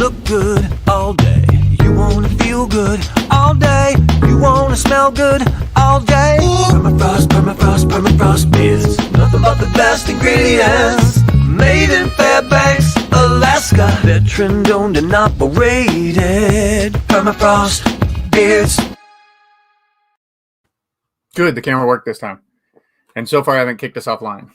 look good all day. You wanna feel good all day. You wanna smell good all day. Permafrost, permafrost, permafrost beers. Nothing but the best ingredients. Made in Fairbanks, Alaska. They're trend owned and operated. Permafrost beers. Good, the camera worked this time. And so far I haven't kicked us offline.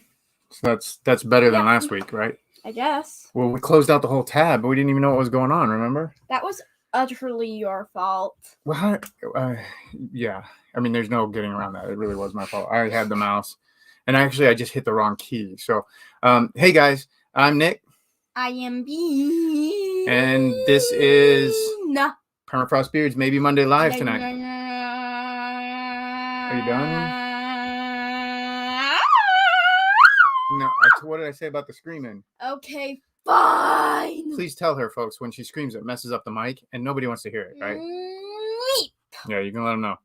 So that's better than last week, right? I guess. Well, we closed out the whole tab, but we didn't even know what was going on, remember? That was utterly your fault. Well, yeah. I mean, there's no getting around that. It really was my fault. I had the mouse. And actually, I just hit the wrong key. So, hey, guys. I'm Nick. I am B. And this is Permafrost Beards, Maybe Monday Live tonight. Are you done? No, what did I say about the screaming? Okay, fine. Please tell her, folks, when she screams, it messes up the mic, and nobody wants to hear it, right? Yeah, you can let them know.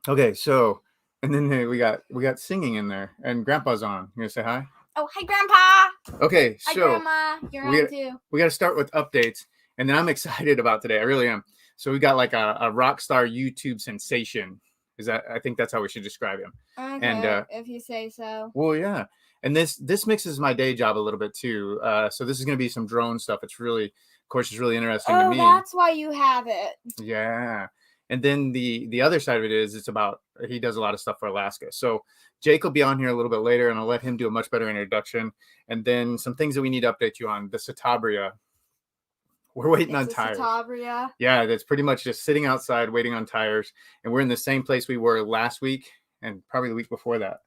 Okay, so, and then we got singing in there, and Grandpa's on. You gonna say hi? Oh, hi, Grandpa. Okay, Hi, so Grandma. You're on too. We got to start with updates, and then I'm excited about today. I really am. So we got like a rock star YouTube sensation. I think that's how we should describe him. Okay, and if you say so. Well, yeah. And this mixes my day job a little bit too. So this is going to be some drone stuff. It's really, of course, it's really interesting to me. Oh, that's why you have it. Yeah. And then the other side of it is he does a lot of stuff for Alaska. So Jake will be on here a little bit later, and I'll let him do a much better introduction. And then some things that we need to update you on. The Citabria. We're waiting on tires. Citabria. Yeah, that's pretty much just sitting outside waiting on tires. And we're in the same place we were last week and probably the week before that.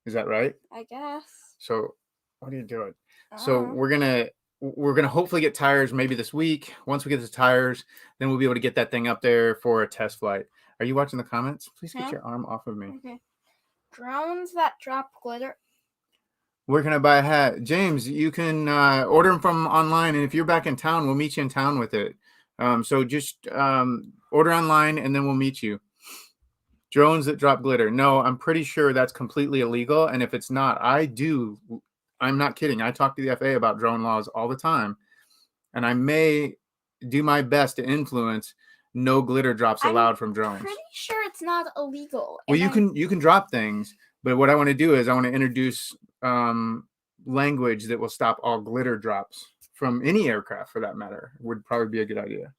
Is that right? I guess. So what are you doing? So we're gonna hopefully get tires maybe this week. Once we get the tires, then we'll be able to get that thing up there for a test flight. Are you watching the comments? Please get your arm off of me. Okay. Drones that drop glitter. Where can I buy a hat? James, you can order them from online, and if you're back in town, we'll meet you in town with it. So just order online, and then we'll meet you. Drones that drop glitter. No, I'm pretty sure that's completely illegal. And if it's not, I'm not kidding. I talk to the FAA about drone laws all the time. And I may do my best to influence no glitter drops allowed from drones. I'm pretty sure it's not illegal. Well, you can drop things. But what I want to do is I want to introduce language that will stop all glitter drops from any aircraft, for that matter. Would probably be a good idea.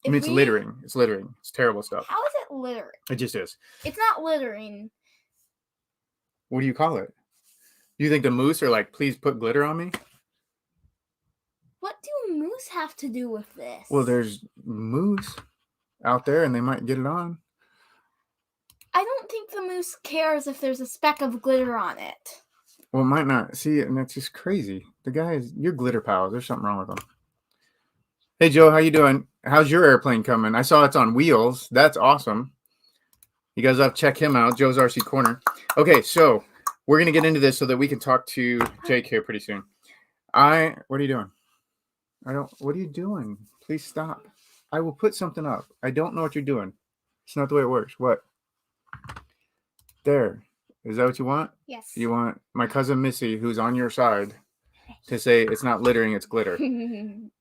I mean, it's littering. It's littering. It's terrible stuff. How is it littering? It just is. It's not littering. What do you call it? Do you think the moose are like, please put glitter on me? What do moose have to do with this? Well, there's moose out there, and they might get it on. I don't think the moose cares if there's a speck of glitter on it. Well, it might not. See, and that's just crazy. The guy is your glitter pal. There's something wrong with him. Hey, Joe, how you doing? How's your airplane coming? I saw it's on wheels. That's awesome. You guys have to check him out, Joe's RC Corner. Okay, so we're going to get into this so that we can talk to Jake here pretty soon. What are you doing? What are you doing? Please stop. I will put something up. I don't know what you're doing. It's not the way it works. What? There. Is that what you want? Yes. You want my cousin Missy, who's on your side, to say it's not littering, it's glitter.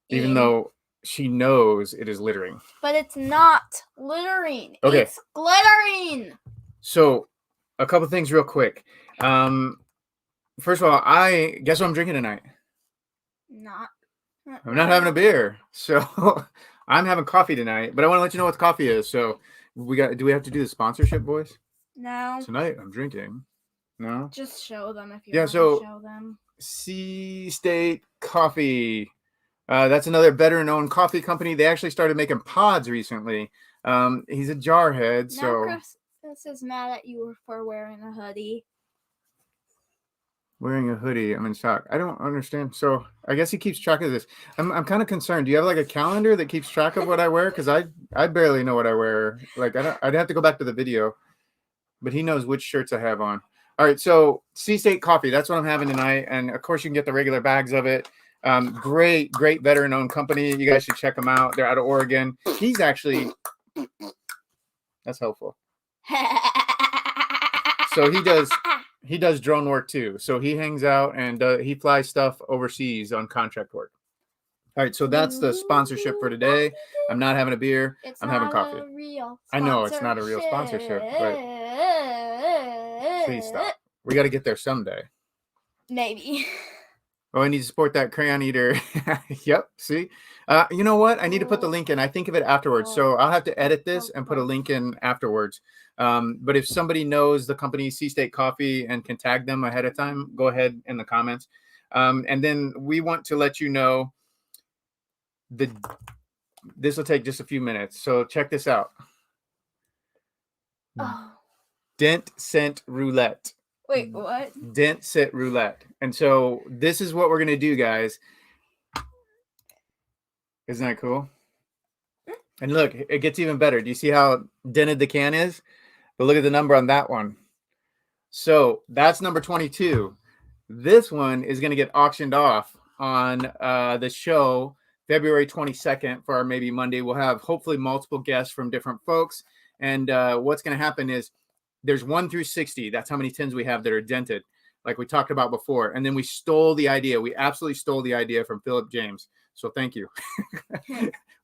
Even though she knows it is littering. But it's not littering. Okay. It's glittering. So, a couple things real quick. First of all, guess what I'm drinking tonight? I'm not having a beer. So, I'm having coffee tonight, but I want to let you know what the coffee is. So, do we have to do the sponsorship, boys? No. Tonight, I'm drinking. No? Just show them if you want to show them. Sea State Coffee. That's another veteran-owned coffee company. They actually started making pods recently. He's a jarhead, so... Now Chris is mad at you for wearing a hoodie. Wearing a hoodie. I'm in shock. I don't understand. So, I guess he keeps track of this. I'm kind of concerned. Do you have, like, a calendar that keeps track of what I wear? Because I barely know what I wear. Like, I'd have to go back to the video. But he knows which shirts I have on. All right, so Sea State Coffee. That's what I'm having tonight. And, of course, you can get the regular bags of it. Great veteran-owned company. You guys should check them out. They're out of Oregon. He's actually... That's helpful. So he does drone work too. So he hangs out and he flies stuff overseas on contract work. All right, so that's the sponsorship for today. I'm not having a beer. It's I'm having not coffee. a real I know it's not a real sponsorship, but please stop. We got to get there someday. Maybe. Oh, I need to support that crayon eater. Yep. See, you know what? I need to put the link in. I think of it afterwards, so I'll have to edit this and put a link in afterwards. But if somebody knows the company Sea State Coffee and can tag them ahead of time, go ahead in the comments. And then we want to let you know this will take just a few minutes. So check this out. Oh. Dent Cent Roulette. Wait, what? Dent Sit Roulette. And so this is what we're going to do, guys. Isn't that cool? And look, it gets even better. Do you see how dented the can is? But look at the number on that one. So that's number 22. This one is going to get auctioned off on the show February 22nd for our maybe Monday. We'll have hopefully multiple guests from different folks. And what's going to happen is there's 1 through 60. That's how many tins we have that are dented, like we talked about before. And then we stole the idea. We absolutely stole the idea from Philip James. So thank you.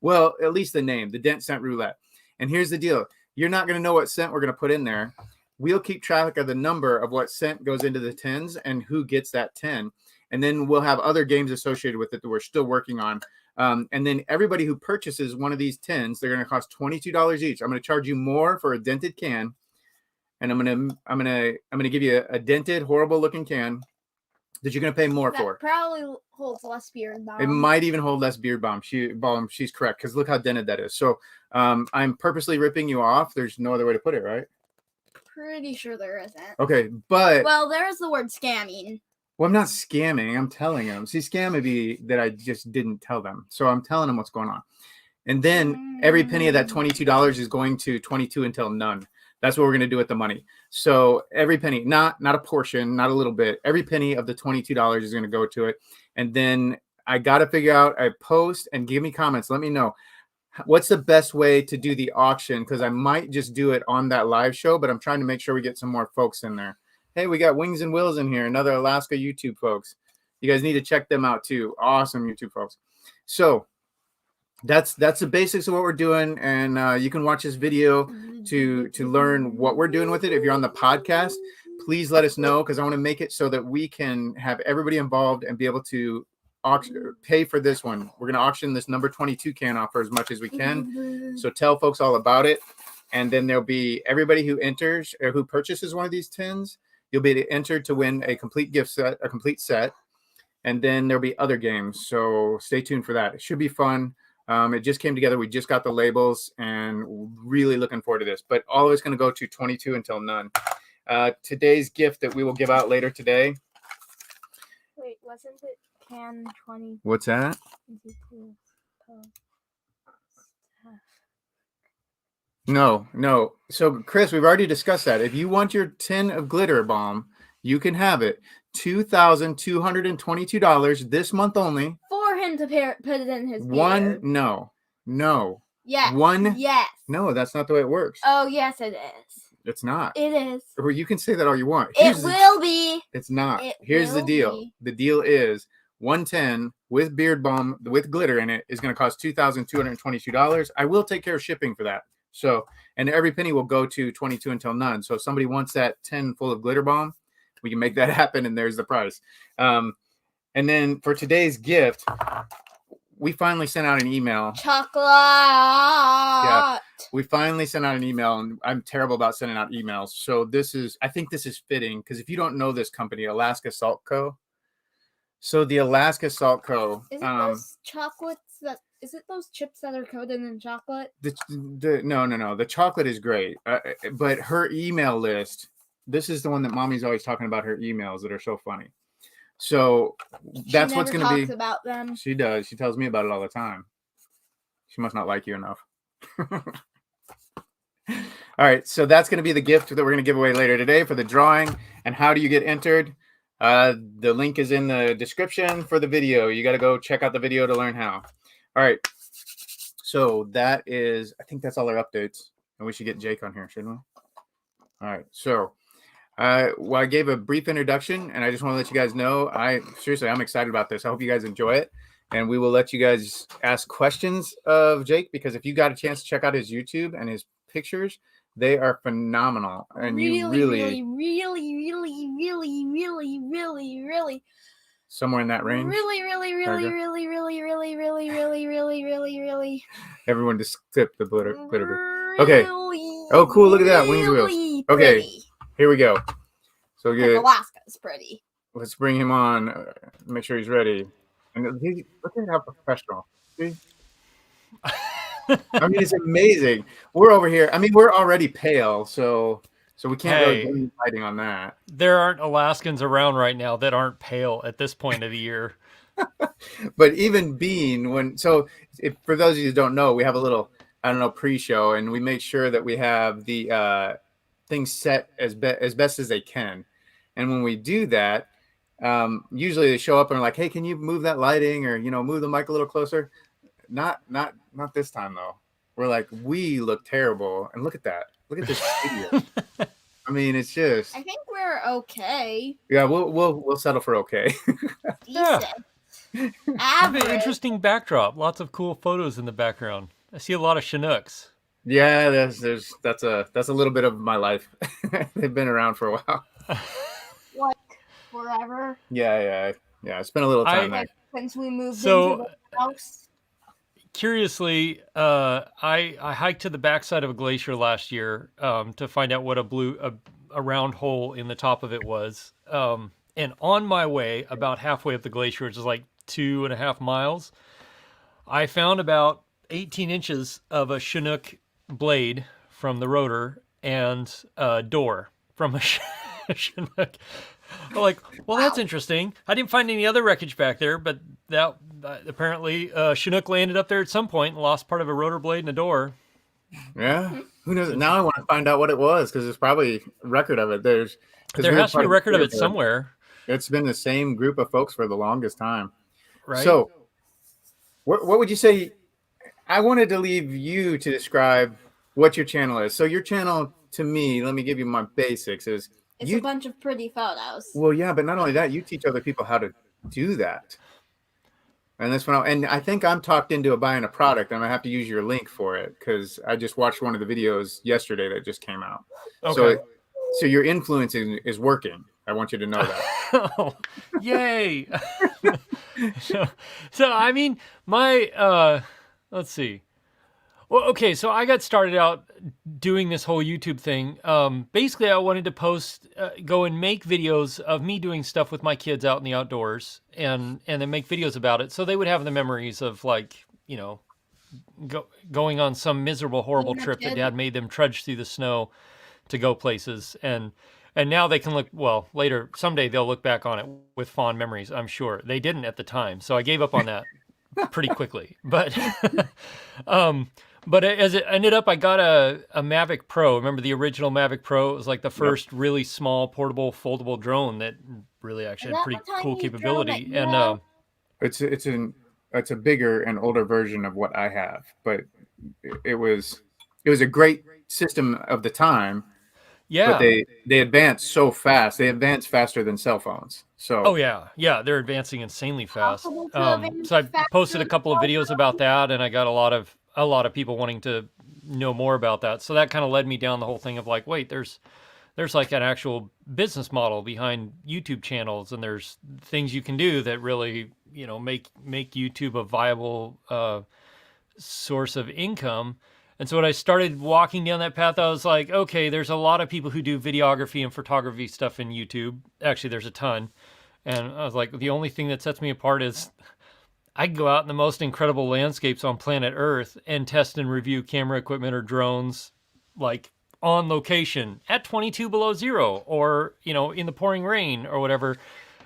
Well, at least the name, the Dent Cent Roulette. And here's the deal. You're not going to know what cent we're going to put in there. We'll keep track of the number of what cent goes into the tins and who gets that 10. And then we'll have other games associated with it that we're still working on. And then everybody who purchases one of these tins, they're going to cost $22 each. I'm going to charge you more for a dented can. And I'm gonna give you a dented, horrible looking can that you're gonna pay more for. Probably holds less beard balm. It might even hold less beard balm. She's correct, because look how dented that is. So I'm purposely ripping you off. There's no other way to put it, right? Pretty sure there isn't. Okay, but well, there's the word scamming. Well, I'm not scamming. I'm telling them. See, scam would be that I just didn't tell them. So I'm telling them what's going on. And then every penny of that $22 is going to 22 until none. That's what we're going to do with the money. So every penny, not a portion, not a little bit. Every penny of the $22 is going to go to it. And then I got to figure out a post and give me comments. Let me know what's the best way to do the auction, because I might just do it on that live show, but I'm trying to make sure we get some more folks in there. Hey, we got Wings and Wheels in here, another Alaska YouTube folks. You guys need to check them out too. Awesome YouTube folks. So that's the basics of what we're doing, and you can watch this video to learn what we're doing with it. If you're on the podcast, please let us know, because I want to make it so that we can have everybody involved and be able to pay for this one. We're going to auction this number 22 can off for as much as we can. So tell folks all about it, and then there'll be everybody who enters or who purchases one of these tins. You'll be entered to win a complete gift set, a complete set, and then there'll be other games. So stay tuned for that. It should be fun. It just came together. We just got the labels, and really looking forward to this. But all of it's going to go to 22 until none. Today's gift that we will give out later today. Wait, wasn't it can 20? What's that? No. So, Chris, we've already discussed that. If you want your tin of glitter bomb, you can have it. $2,222 this month only. For him to put it in his beard. No. Yes. Yes. No, that's not the way it works. Oh, yes, it is. It's not. It is. Or you can say that all you want. It will be. It's not. It Here's the will deal. be. The deal is 110 with beard balm with glitter in it is going to cost $2,222. I will take care of shipping for that. So, and every penny will go to 22 until none. So if somebody wants that 10 full of glitter bomb, we can make that happen, and there's the price. And then for today's gift, we finally sent out an email. Chocolate. Yeah, we finally sent out an email, and I'm terrible about sending out emails. So I think this is fitting, because if you don't know this company, Alaska Salt Co. So the Alaska Salt Co. Is it those chocolates is it those chips that are coated in chocolate? No. The chocolate is great. But her email list, this is the one that Mommy's always talking about, her emails that are so funny. So that's what's going to be. She never talks about them. She does. She tells me about it all the time. She must not like you enough. All right. So that's going to be the gift that we're going to give away later today for the drawing. And how do you get entered? The link is in the description for the video. You got to go check out the video to learn how. All right. So I think that's all our updates. And we should get Jake on here, shouldn't we? All right. So I gave a brief introduction, and I just want to let you guys know, I'm excited about this. I hope you guys enjoy it. and we will let you guys ask questions of Jake, because if you got a chance to check out his YouTube and his pictures, they are phenomenal. And you really somewhere in that range. Really. Everyone just skip the glitter. Okay. Oh, cool. Look at that. Wings wheels. Okay. Pretty. Here we go. So good. Alaska's pretty. Let's bring him on. Make sure he's ready. And look at how professional. See? I mean, it's amazing. We're over here. I mean, we're already pale, so we can't really do any fighting on that. There aren't Alaskans around right now that aren't pale at this point of the year. But even being for those of you who don't know, we have a little, pre-show, and we make sure that we have the things set as best as they can. And when we do that, usually they show up and are like, "Hey, can you move that lighting or move the mic a little closer?" Not this time though. We're like, we look terrible, and look at that. Look at this studio. I mean, it's just. I think we're okay. Yeah, we'll settle for okay. Decent. Average. An interesting backdrop. Lots of cool photos in the background. I see a lot of Chinooks. Yeah, that's a little bit of my life. They've been around for a while. Like forever. Yeah. I spent a little time there since we moved into the house. Curiously, I hiked to the backside of a glacier last year to find out what a round hole in the top of it was. And on my way, about halfway up the glacier, which is like 2.5 miles, I found about 18 inches of a Chinook blade from the rotor and a door from a Chinook. I'm like, well, that's interesting. I didn't find any other wreckage back there, but that apparently Chinook landed up there at some point and lost part of a rotor blade and a door. Yeah, who knows? Now I want to find out what it was, because there's probably a record of it. There has to be a record of it somewhere. It's been the same group of folks for the longest time. Right. So, what would you say? I wanted to leave you to describe what your channel is. So your channel, to me, let me give you my basics, is it's a bunch of pretty photos. Well, yeah, but not only that, you teach other people how to do that. And that's and I think I'm talked into buying a product. I'm gonna have to use your link for it, because I just watched one of the videos yesterday that just came out. Okay. So your influencing is working. I want you to know that. Oh, yay! so I mean, my let's see. Well, okay, so I got started out doing this whole YouTube thing. Basically, I wanted to go and make videos of me doing stuff with my kids out in the outdoors, and then make videos about it, so they would have the memories of, like, going on some miserable, horrible trip that Dad made them trudge through the snow to go places, and now they can later, someday they'll look back on it with fond memories, I'm sure. They didn't at the time, so I gave up on that pretty quickly, but. But as it ended up, I got a Mavic Pro. Remember the original Mavic Pro? It was like the first really small, portable, foldable drone that really actually had pretty cool capability. And it's a bigger and older version of what I have, but it was a great system of the time. Yeah. But they advanced so fast. They advanced faster than cell phones. So. Oh yeah, they're advancing insanely fast. So I posted a couple of videos about that, and I got a lot of people wanting to know more about that. So that kind of led me down the whole thing of like, wait, there's like an actual business model behind YouTube channels, and there's things you can do that really, make YouTube a viable source of income. And so when I started walking down that path, I was like, okay, there's a lot of people who do videography and photography stuff in YouTube. Actually, there's a ton. And I was like, the only thing that sets me apart is I can go out in the most incredible landscapes on planet Earth and test and review camera equipment or drones, like on location at 22 below zero, or, in the pouring rain or whatever.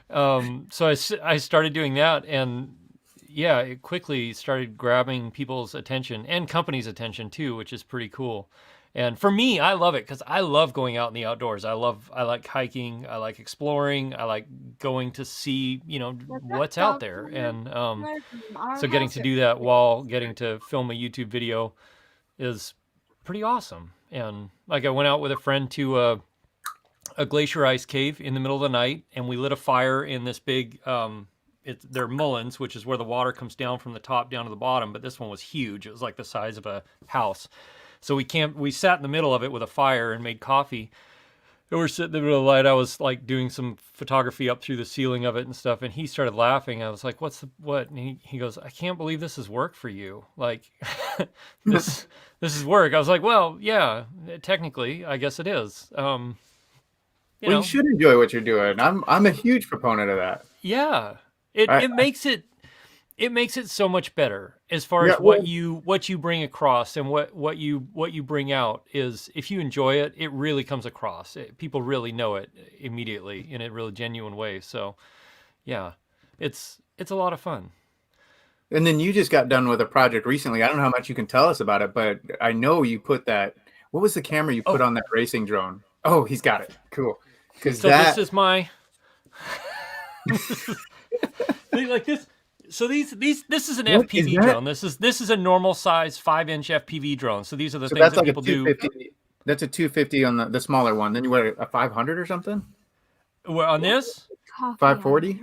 So I started doing that, and yeah, it quickly started grabbing people's attention and companies' attention too, which is pretty cool. And for me, I love it because I love going out in the outdoors. I like hiking. I like exploring. I like going to see, what's out there. And so getting to do that while getting to film a YouTube video is pretty awesome. And like I went out with a friend to a glacier ice cave in the middle of the night, and we lit a fire in this big they're Mullins, which is where the water comes down from the top down to the bottom. But this one was huge. It was like the size of a house. So we sat in the middle of it with a fire and made coffee. And we're sitting in the middle of the light. I was like doing some photography up through the ceiling of it and stuff. And he started laughing. I was like, what? And he goes, I can't believe this is work for you. Like this is work. I was like, well, yeah, technically, I guess it is. You should enjoy what you're doing. I'm a huge proponent of that. Yeah. It makes it so much better as far as what you bring across, and what you bring out is, if you enjoy it, it really comes across. People really know it immediately in a really genuine way. So yeah, it's a lot of fun. And then you just got done with a project recently. I don't know how much you can tell us about it, but I know you put that. What was the camera you put on that racing drone? Oh, he's got it. Cool. Because this is my like this. So this is an FPV drone. This is a normal size 5-inch FPV drone. So these are the things that people do. That's a 250 on the smaller one. Then you wear a 500 or something. Well, on this 540.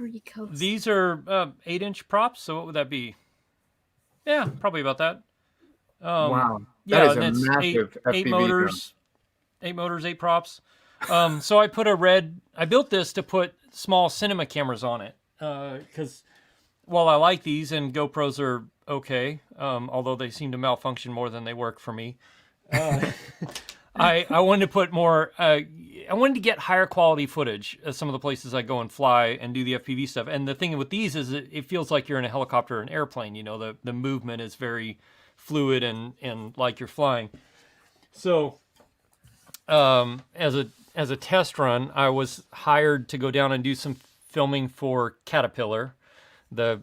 These are 8-inch props. So what would that be? Yeah, probably about that. Wow. Yeah, that is a massive eight FPV motors, drone. 8 motors, 8 props. So I built this to put small cinema cameras on it, because while I like these and GoPros are okay, although they seem to malfunction more than they work for me, I wanted to put more. I wanted to get higher quality footage at some of the places I go and fly and do the FPV stuff. And the thing with these is it feels like you're in a helicopter or an airplane. You know, the movement is very fluid and like you're flying. So as a test run, I was hired to go down and do some filming for Caterpillar, the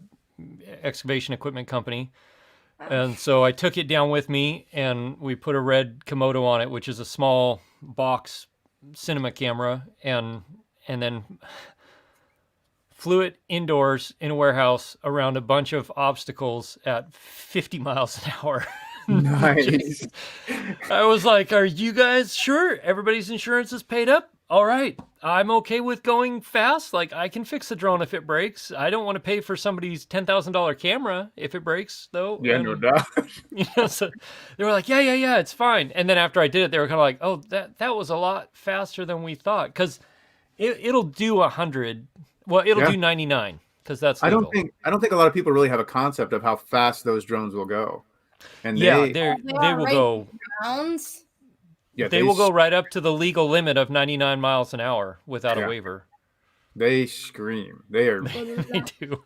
excavation equipment company. And so I took it down with me, and we put a red Komodo on it, which is a small box cinema camera, and then flew it indoors in a warehouse around a bunch of obstacles at 50 miles an hour. Nice. I was like, are you guys sure everybody's insurance is paid up? All right, I'm okay with going fast. Like, I can fix the drone if it breaks. I don't want to pay for somebody's $10,000 camera if it breaks, though. Yeah, no doubt. So they were like, yeah, it's fine. And then after I did it, they were kind of like, oh, that was a lot faster than we thought, because it'll do 100. Well, it'll do 99, because that's legal. I don't think a lot of people really have a concept of how fast those drones will go. And they will go. Rounds. Yeah, they will go right up to the legal limit of 99 miles an hour without a waiver. They scream. They are. They do.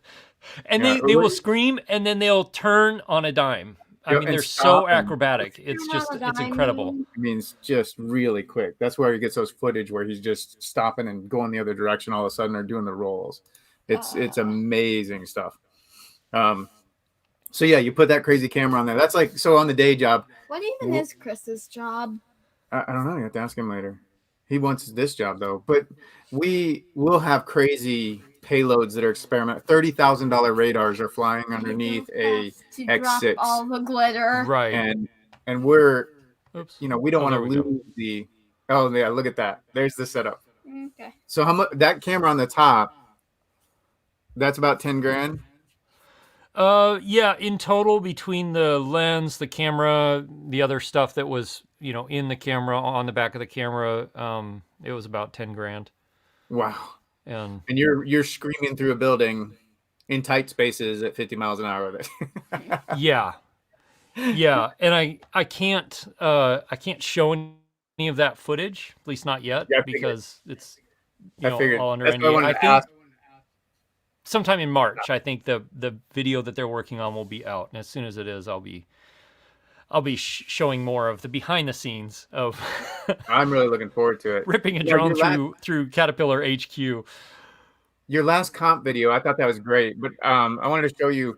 And they will scream, and then they'll turn on a dime. I mean, they're so acrobatic. It's incredible. I mean, it's just really quick. That's where he gets those footage where he's just stopping and going the other direction. All of a sudden, they're doing the rolls. It's amazing stuff. So yeah, you put that crazy camera on there. That's like, so on the day job. What even is Chris's job? I don't know. You have to ask him later. He wants this job though. But we will have crazy payloads that are experiment. $30,000 radars are flying underneath a X6. All the glitter. Right. And we're, we don't want to lose the. Oh yeah, look at that. There's the setup. Okay. So how much that camera on the top? That's about 10 grand. Yeah, in total, between the lens, the camera, the other stuff that was, in the camera, on the back of the camera, it was about 10 grand. Wow. And you're screaming through a building in tight spaces at 50 miles an hour. Yeah. And I can't show any of that footage, at least not yet, because it's, all under NDA. I think sometime in March, I think the video that they're working on will be out, and as soon as it is, I'll be showing more of the behind the scenes of. I'm really looking forward to it. Ripping a drone through Caterpillar HQ. Your last comp video, I thought that was great, but I wanted to show you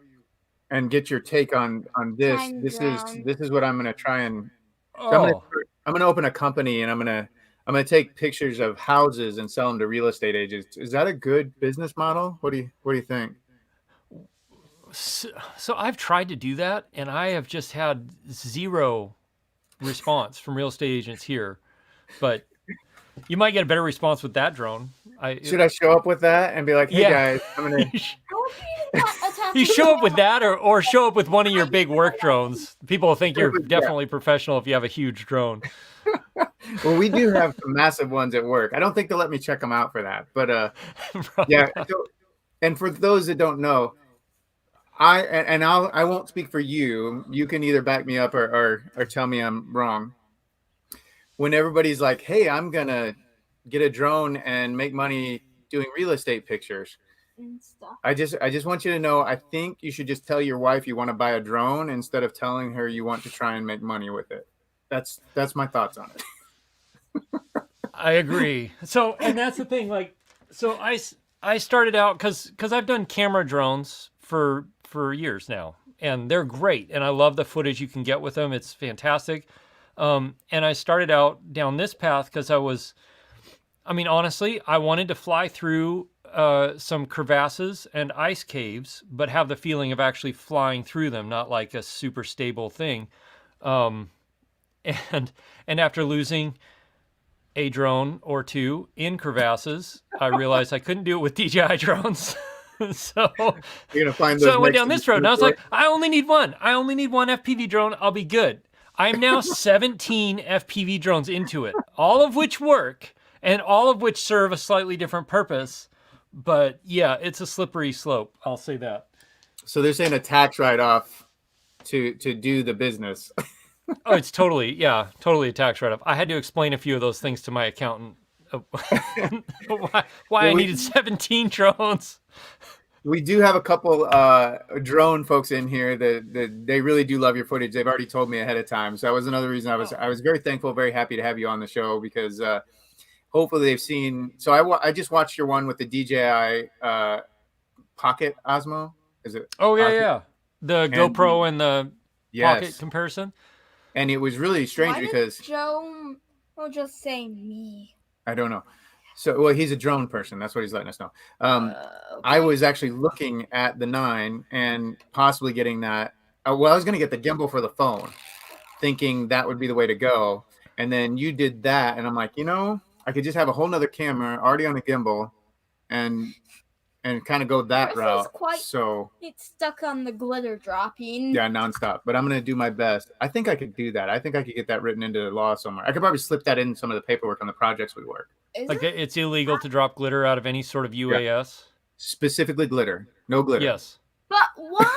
and get your take on this. This is what I'm going to try and. So I'm going to open a company, and I'm going to take pictures of houses and sell them to real estate agents. Is that a good business model? What do you think? So I've tried to do that, and I have just had zero response from real estate agents here. But you might get a better response with that drone. Should I show up with that and be like, "Hey Yeah. guys, I'm gonna"? You show up with that, or show up with one of your big work drones. People will think you're definitely professional if you have a huge drone. Well, we do have some massive ones at work. I don't think they'll let me check them out for that, but yeah. So, and for those that don't know, I won't speak for you. You can either back me up or tell me I'm wrong. When everybody's like, "Hey, I'm gonna get a drone and make money doing real estate pictures," and stuff. I just want you to know, I think you should just tell your wife you want to buy a drone instead of telling her you want to try and make money with it. That's my thoughts on it. I agree. So, and that's the thing. Like, so I started out because I've done camera drones for years now, and they're great, and I love the footage you can get with them. It's fantastic. And I started out down this path because honestly, I wanted to fly through some crevasses and ice caves, but have the feeling of actually flying through them, not like a super stable thing. And after losing a drone or two in crevasses, I realized I couldn't do it with DJI drones. So you're gonna find I went down this road, and I was like, I only need one FPV drone. I'll be good. I'm now 17 FPV drones into it, all of which work and all of which serve a slightly different purpose. But yeah, it's a slippery slope. I'll say that. So they're saying a tax write-off to do the business. Oh, it's totally a tax write-off. I had to explain a few of those things to my accountant. why I needed 17 drones. We do have a couple drone folks in here that they really do love your footage. They've already told me ahead of time. So that was another reason I was very thankful, very happy to have you on the show, because hopefully they've seen. So I just watched your one with the DJI Pocket Osmo. Is it? Oh yeah. The GoPro and the Pocket comparison. And it was really strange. Why because Joe will just say me. I don't know. So, well, he's a drone person. That's what he's letting us know. Okay. I was actually looking at the 9 and possibly getting that. Well, I was going to get the gimbal for the phone, thinking that would be the way to go. And then you did that, and I'm like, I could just have a whole nother camera already on a gimbal, and kind of go that route. It's stuck on the glitter dropping. Yeah, nonstop. But I'm going to do my best. I think I could do that. I think I could get that written into the law somewhere. I could probably slip that in some of the paperwork on the projects we work. It's illegal to drop glitter out of any sort of UAS? Yeah. Specifically glitter. No glitter. Yes. But why?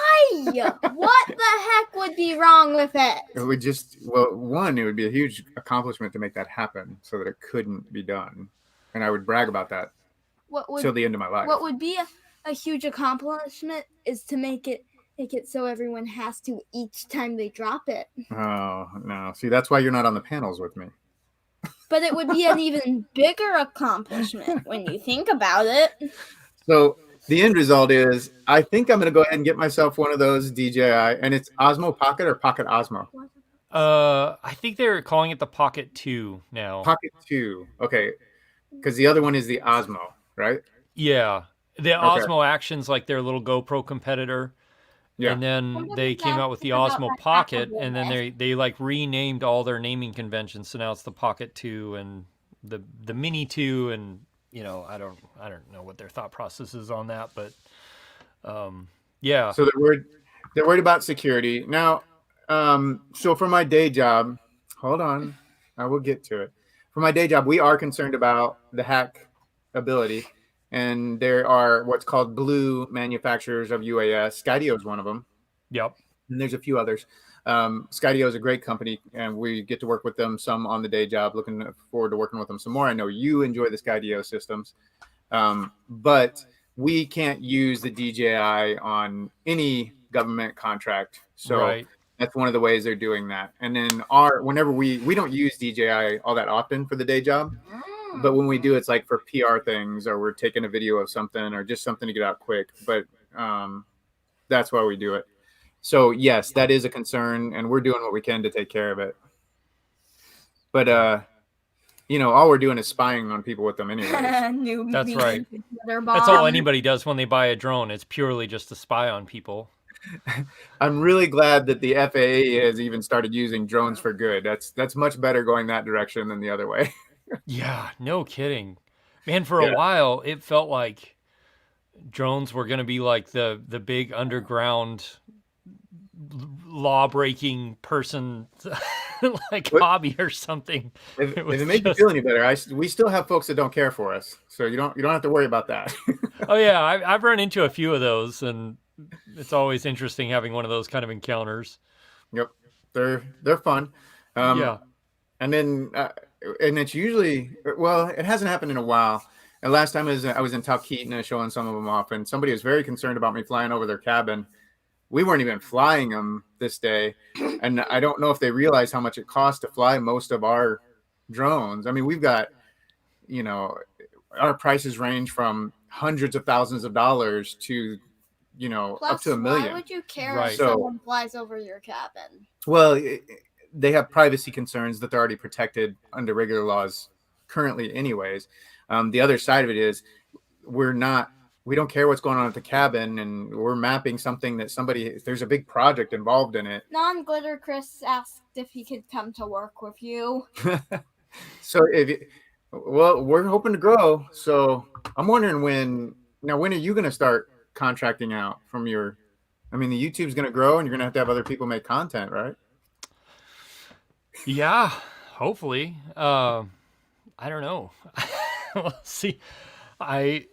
What the heck would be wrong with it? It would it would be a huge accomplishment to make that happen so that it couldn't be done. And I would brag about that till the end of my life. What would be a huge accomplishment is to make it so everyone has to each time they drop it. Oh, no. See, that's why you're not on the panels with me. But it would be an even bigger accomplishment when you think about it. So the end result is, I think I'm going to go ahead and get myself one of those DJI, and it's Osmo Pocket or Pocket Osmo? I think they're calling it the Pocket 2 now. Pocket 2. Okay. Because the other one is the Osmo, right? Yeah. The Osmo Action's like their little GoPro competitor. Yeah. And then they came out with the Osmo Pocket, and then they like renamed all their naming conventions. So now it's the Pocket 2 and the Mini 2, and I don't know what their thought process is on that, but yeah. So they're worried about security. Now, so for my day job, hold on, I will get to it. For my day job, we are concerned about the hack ability. And there are what's called blue manufacturers of UAS. Skydio is one of them. Yep. And there's a few others. Skydio is a great company, and we get to work with them some on the day job. Looking forward to working with them some more. I know you enjoy the Skydio systems. But we can't use the DJI on any government contract. So that's one of the ways they're doing that. And then whenever we don't use DJI all that often for the day job. But when we do, it's like for PR things, or we're taking a video of something, or just something to get out quick. But that's why we do it. So yes, that is a concern, and we're doing what we can to take care of it. But all we're doing is spying on people with them anyway. That's right. That's all anybody does when they buy a drone. It's purely just to spy on people. I'm really glad that the FAA has even started using drones for good. That's much better going that direction than the other way. Yeah, no kidding. Man, for a while, it felt like drones were going to be like the big underground law-breaking person like hobby or something. If it makes you feel any better, we still have folks that don't care for us, so you don't have to worry about that. Oh yeah, I've run into a few of those, and it's always interesting having one of those kind of encounters. Yep, they're fun. Yeah. And then and it's usually, well, it hasn't happened in a while. And last time I was in Talkeetna showing some of them off, and somebody was very concerned about me flying over their cabin. We weren't even flying them this day, and I don't know if they realize how much it costs to fly most of our drones. I mean, we've got, our prices range from hundreds of thousands of dollars to, Plus, up to $1 million. Why would you care Right. if someone flies over your cabin? Well, they have privacy concerns that they're already protected under regular laws currently anyways. The other side of it is we don't care what's going on at the cabin, and we're mapping something that there's a big project involved in it. Non-glitter Chris asked if he could come to work with you. So we're hoping to grow. So I'm wondering when are you going to start contracting out from the YouTube's going to grow, and you're going to have other people make content, right? Yeah, hopefully. I don't know. We'll see. I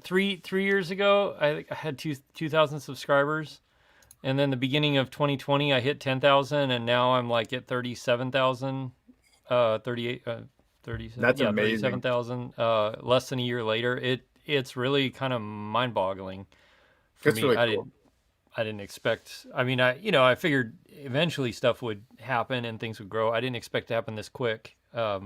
3 years ago, I had 2,000 subscribers, and then the beginning of 2020, I hit 10,000, and now I'm like at 37,000, 38, 37. That's amazing. 37,000. Less than a year later, it's really kind of mind-boggling for me. Really cool. I didn't expect. I mean, I figured eventually stuff would happen and things would grow. I didn't expect it to happen this quick. I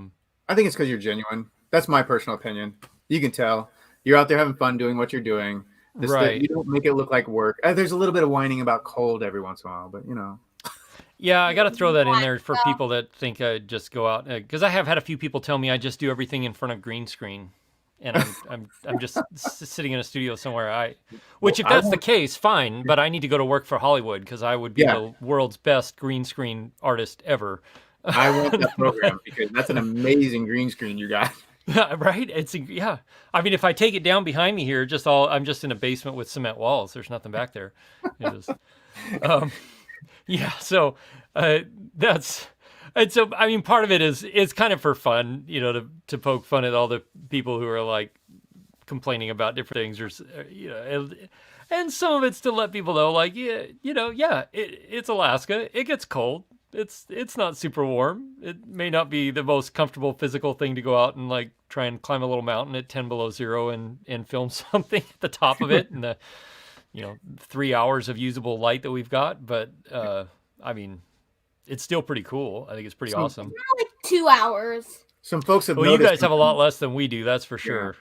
think it's because you're genuine. That's my personal opinion. You can tell you're out there having fun doing what you're doing. Right. You don't make it look like work. There's a little bit of whining about cold every once in a while, but Yeah, I got to throw that in there for people that think I just go out, because I have had a few people tell me I just do everything in front of green screen, and I'm just sitting in a studio somewhere. Which if that's the case, fine. But I need to go to work for Hollywood because I would be the world's best green screen artist ever. I want that program because that's an amazing green screen you got. Right? I mean, if I take it down behind me here, I'm just in a basement with cement walls. There's nothing back there. So that's. And so, I mean, part of it is kind of for fun, to poke fun at all the people who are like complaining about different things, or and some of it's to let people know, like, it's Alaska. It gets cold. It's not super warm. It may not be the most comfortable physical thing to go out and like try and climb a little mountain at 10 below zero and film something at the top of it and the 3 hours of usable light that we've got. But I mean, it's still pretty cool. I think it's pretty awesome. Like 2 hours. Some folks have noticed. You guys have a lot less than we do, that's for sure. Yeah.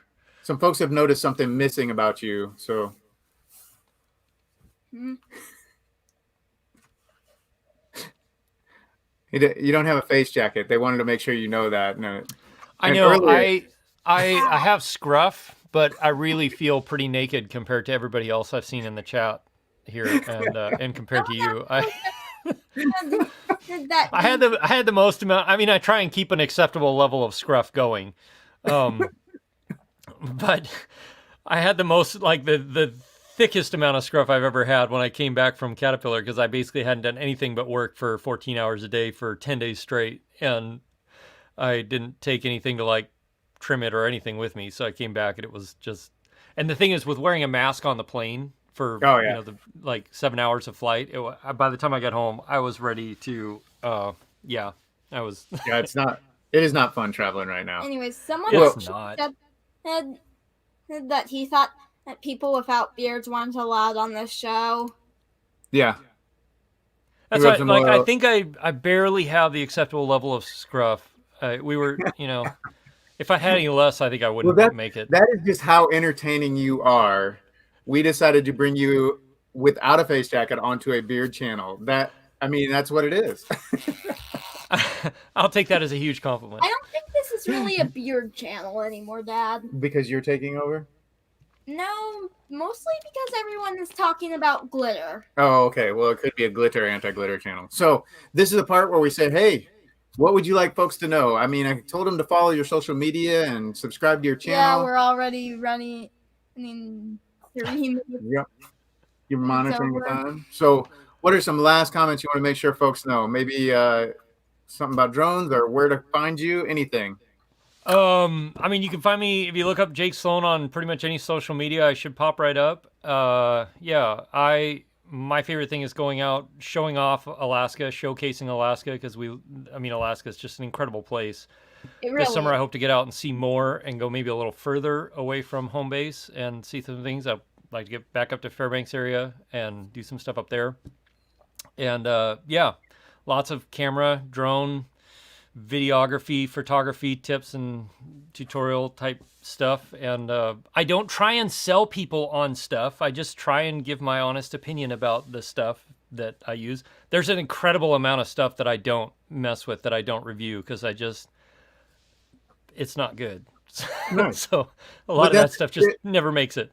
Some folks have noticed something missing about you. So. You don't have a face jacket. They wanted to make sure you know that. No. I know. Earlier... I have scruff, but I really feel pretty naked compared to everybody else I've seen in the chat here, and compared to you. I had the most amount. I mean, I try and keep an acceptable level of scruff going, but I had the most, like the thickest amount of scruff I've ever had when I came back from Caterpillar, because I basically hadn't done anything but work for 14 hours a day for 10 days straight, and I didn't take anything to like trim it or anything with me. So I came back and it was just. And the thing is, with wearing a mask on the plane for the 7 hours of flight, by the time I got home, I was ready to. I was. It is not fun traveling right now. Anyways, someone said that he thought that people without beards weren't allowed on this show. Yeah. That's right. Like, I think I barely have the acceptable level of scruff. We were, if I had any less, I think I wouldn't make it. That is just how entertaining you are. We decided to bring you without a face jacket onto a beard channel. That's what it is. I'll take that as a huge compliment. I don't think this is really a beard channel anymore, Dad. Because you're taking over? No, mostly because everyone is talking about glitter. Oh, okay. Well, it could be a glitter, anti-glitter channel. So this is the part where we say, hey, what would you like folks to know? I mean, I told them to follow your social media and subscribe to your Yeah, channel. we're already running. I mean, 3 minutes. Yep. You're It's monitoring the over. time. So what are some last comments you want to make sure folks know? Maybe something about drones or where to find you, anything. I mean, you can find me if you look up Jake Sloan on pretty much any social media. I should pop right up. Yeah, my favorite thing is going out, showing off Alaska, showcasing Alaska because Alaska is just an incredible place. It really This summer, I is. hope to get out and see more and go maybe a little further away from home base and see some things. I'd like to get back up to Fairbanks area and do some stuff up there. And yeah, lots of camera, drone, videography, photography tips and tutorial type stuff. And I don't try and sell people on stuff. I just try and give my honest opinion about the stuff that I use. There's an incredible amount of stuff that I don't mess with, that I don't review because it's not good. Nice. So a lot of that stuff just never makes it.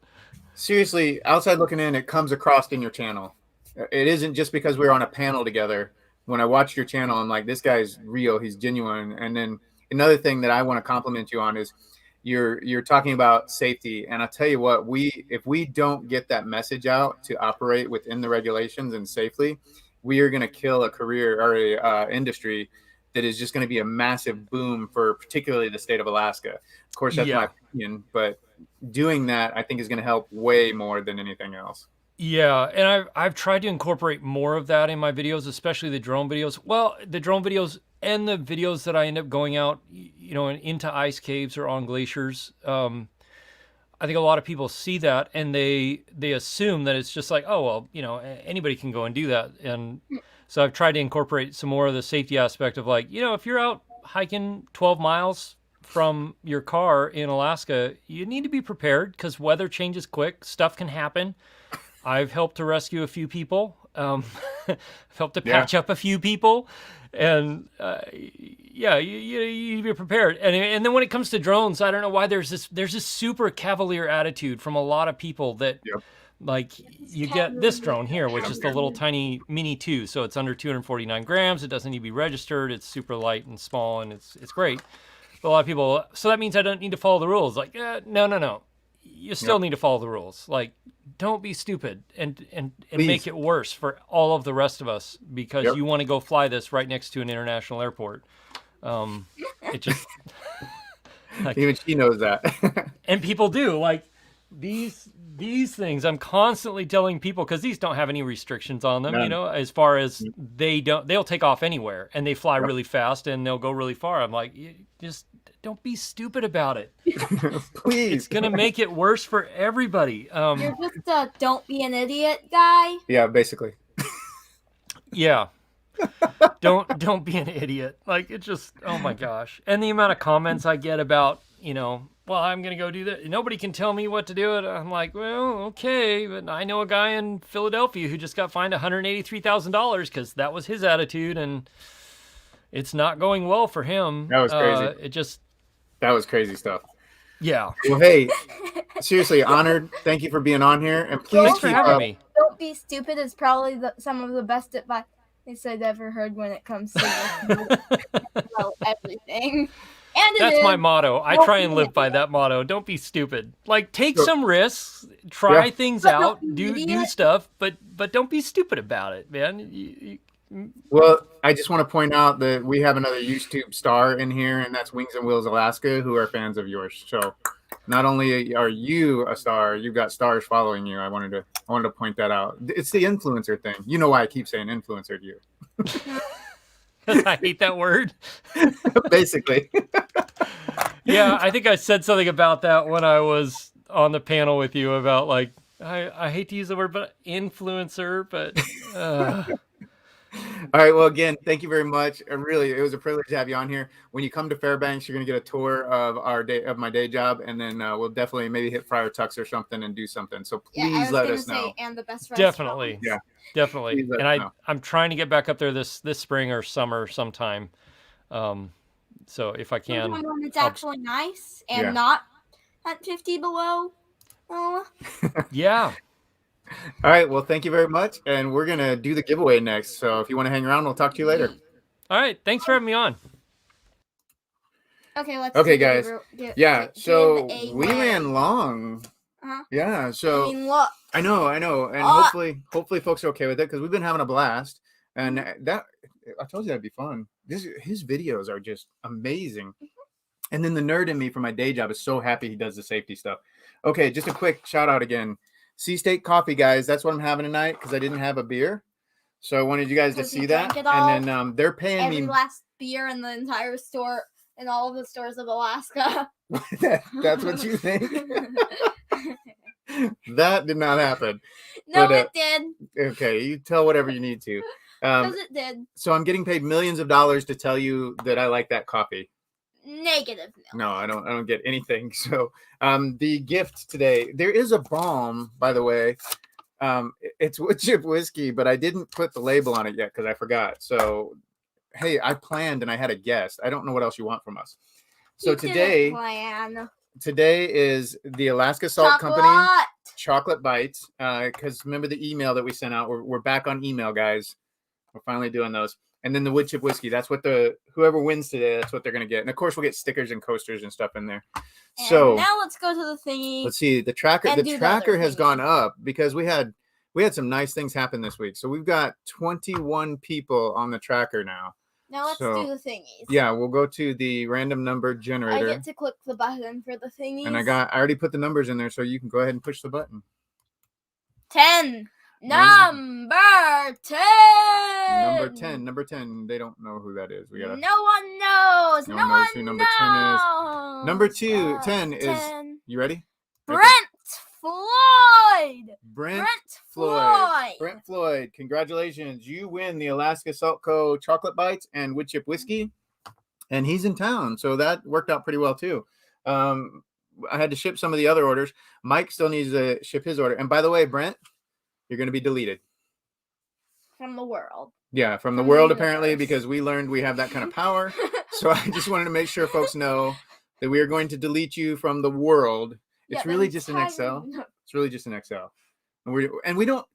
Seriously, outside looking in, it comes across in your channel. It isn't just because we're on a panel together. When I watched your channel, I'm like, this guy's real. He's genuine. And then another thing that I want to compliment you on is you're talking about safety. And I'll tell you what, if we don't get that message out to operate within the regulations and safely, we are going to kill a career or a industry that is just going to be a massive boom for particularly the state of Alaska. Of course, that's my opinion, but doing that, I think, is going to help way more than anything else. Yeah, and I've tried to incorporate more of that in my videos, especially the drone videos. Well, the drone videos and the videos that I end up going out, into ice caves or on glaciers. I think a lot of people see that and they assume that it's just like, oh, well, anybody can go and do that. And so I've tried to incorporate some more of the safety aspect of like, if you're out hiking 12 miles from your car in Alaska, you need to be prepared because weather changes quick. Stuff can happen. I've helped to rescue a few people. I've helped to patch up a few people. And you need to be prepared. And then when it comes to drones, I don't know why there's this super cavalier attitude from a lot of people that like you get this drone here, which is the little tiny Mini 2. So it's under 249 grams. It doesn't need to be registered. It's super light and small, and it's great. But a lot of people, so that means I don't need to follow the rules. Like, no. You still need to follow the rules. Like, don't be stupid and make it worse for all of the rest of us because you want to go fly this right next to an international airport. It just like, even she knows that. And people do like these things. I'm constantly telling people because these don't have any restrictions on them. As far as they'll take off anywhere and they fly really fast and they'll go really far. I'm like, just don't be stupid about it. Please. It's going to make it worse for everybody. You're just a don't be an idiot guy. Yeah, basically. Yeah. Don't be an idiot. Like, it just, oh my gosh. And the amount of comments I get about, well, I'm going to go do that. Nobody can tell me what to do. I'm like, well, okay. But I know a guy in Philadelphia who just got fined $183,000 because that was his attitude. And it's not going well for him. That was crazy. That was crazy stuff. Yeah. Well, hey, seriously, honored. Thank you for being on here. And please Thanks for having me. Don't be stupid is probably some of the best advice I've ever heard when it comes to everything. And that's my motto. I try and live by that motto. Don't be stupid. Like, take some risks, try things out, do stuff, but don't be stupid about it, man. Well, I just want to point out that we have another YouTube star in here, and that's Wings and Wheels Alaska, who are fans of yours. So not only are you a star, you've got stars following you. I wanted to point that out. It's the influencer thing. You know why I keep saying influencer to you. Because I hate that word. Basically. Yeah, I think I said something about that when I was on the panel with you about, like, I hate to use the word, but influencer, but... All right. Well, again, thank you very much. It was a privilege to have you on here. When you come to Fairbanks, you're going to get a tour of my day job, and then we'll definitely maybe hit Friar Tuck's or something and do something. So please let us know. And the best definitely, definitely. And I'm trying to get back up there this spring or summer sometime. So if I can, when it's actually nice and not at 50 below. Oh. Yeah. All right. Well, thank you very much. And we're going to do the giveaway next. So if you want to hang around, we'll talk to you later. All right. Thanks for having me on. Okay, let's Okay, do guys. give So a we win. ran long. Uh-huh. Yeah. So I mean, look. I know, and Ah. hopefully folks are okay with it because we've been having a blast, and Mm-hmm. that I told you that'd be fun. His videos are just amazing, and then the nerd in me from my day job is so happy he does the safety stuff. Okay, just a quick shout out again, Sea State Coffee, guys. That's what I'm having tonight because I didn't have a beer, so I wanted you guys to 'Cause he see that. drank it all. And then they're paying Every me. last beer in the entire store, in all of the stores of Alaska. That's what you think? That did not happen. No, But, it did. Okay, you tell whatever you need to. Because it did. So I'm getting paid millions of dollars to tell you that I like that coffee. Negative. No, I don't get anything. So the gift today, there is a balm, by the way. It's wood chip whiskey, but I didn't put the label on it yet because I forgot. So hey, I planned and I had a guest. I don't know what else you want from us. So You didn't today is the Alaska Salt Company chocolate bites. Because remember the email that we sent out. We're back on email, guys. We're finally doing those. And then the wood chip whiskey. That's what whoever wins today, that's what they're gonna get. And of course we'll get stickers and coasters and stuff in there. And so now let's go to the thingy. let's see. The tracker has gone up because we had some nice things happen this week. So we've got 21 people on the tracker now. Now let's do the thingies. Yeah, we'll go to the random number generator. I get to click the button for the thingies. And I already put the numbers in there, so you can go ahead and push the button. 10. Number 10. Number 10. They don't know who that is. No one knows. No one knows who number 10 is. Number 10 is. You ready? Brent Floyd. Brent Floyd. Congratulations. You win the Alaska Salt Co. chocolate bites and wood chip whiskey. And he's in town. So that worked out pretty well too. I had to ship some of the other orders. Mike still needs to ship his order. And by the way, Brent, you're going to be deleted. From the world. Yeah, from the world apparently, because we learned we have that kind of power. So I just wanted to make sure folks know that we are going to delete you from the world. It's really just an Excel. It's really just an Excel. And we don't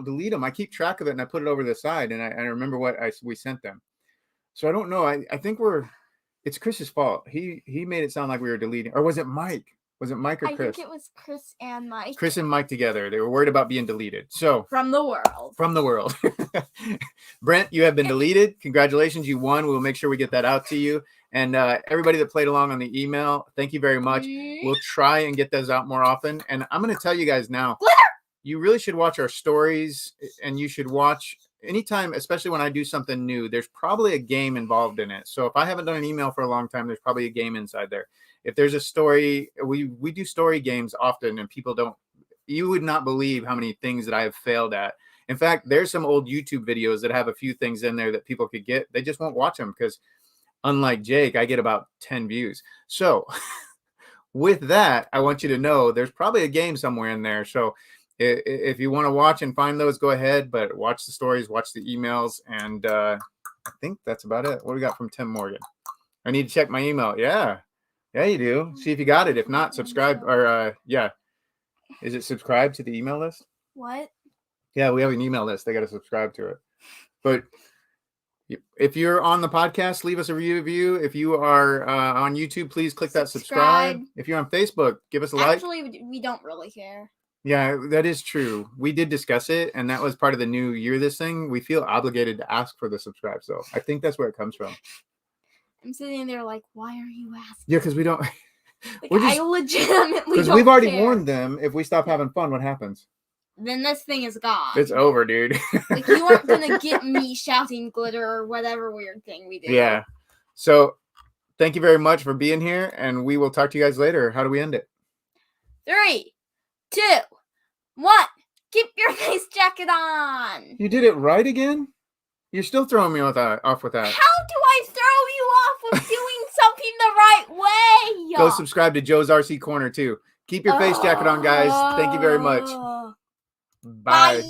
delete them. I keep track of it and I put it over the side and I remember what we sent them. So I don't know. I think it's Chris's fault. He made it sound like we were deleting, or was it Mike? Was it Mike or Chris? I think it was Chris and Mike. Chris and Mike together. They were worried about being deleted. So from the world. Brent, you have been deleted. Congratulations, you won. We'll make sure we get that out to you. And everybody that played along on the email, thank you very much. We'll try and get those out more often. And I'm going to tell you guys now, you really should watch our stories, and you should watch anytime, especially when I do something new. There's probably a game involved in it. So if I haven't done an email for a long time, there's probably a game inside there. If there's a story, we do story games often, and you would not believe how many things that I have failed at. In fact, there's some old YouTube videos that have a few things in there that people could get. They just won't watch them because unlike Jake, I get about 10 views. So with that, I want you to know there's probably a game somewhere in there. So if you want to watch and find those, go ahead, but watch the stories, watch the emails. And I think that's about it. What do we got from Tim Morgan? I need to check my email. Yeah, you do. See if you got it. If not, subscribe or is it subscribe to the email list? What? Yeah, we have an email list. They got to subscribe to it. But if you're on the podcast, leave us a review. If you are on YouTube, please click that subscribe. If you're on Facebook, give us a like. Actually, we don't really care. Yeah, that is true. We did discuss it, and that was part of the new year, this thing. We feel obligated to ask for the subscribe. So I think that's where it comes from. I'm sitting there like, why are you asking? Yeah, because we don't. I legitimately because we've already warned them. If we stop having fun, what happens? Then this thing is gone. It's over, dude. Like, you aren't gonna get me shouting glitter or whatever weird thing we do. Yeah. So thank you very much for being here, and we will talk to you guys later. How do we end it? 3, 2, 1. Keep your face jacket on. You did it right again? You're still throwing me off with that. How do I throw you off with doing something the right way? Go subscribe to Joe's RC Corner too. Keep your face jacket on, guys. Thank you very much. Bye.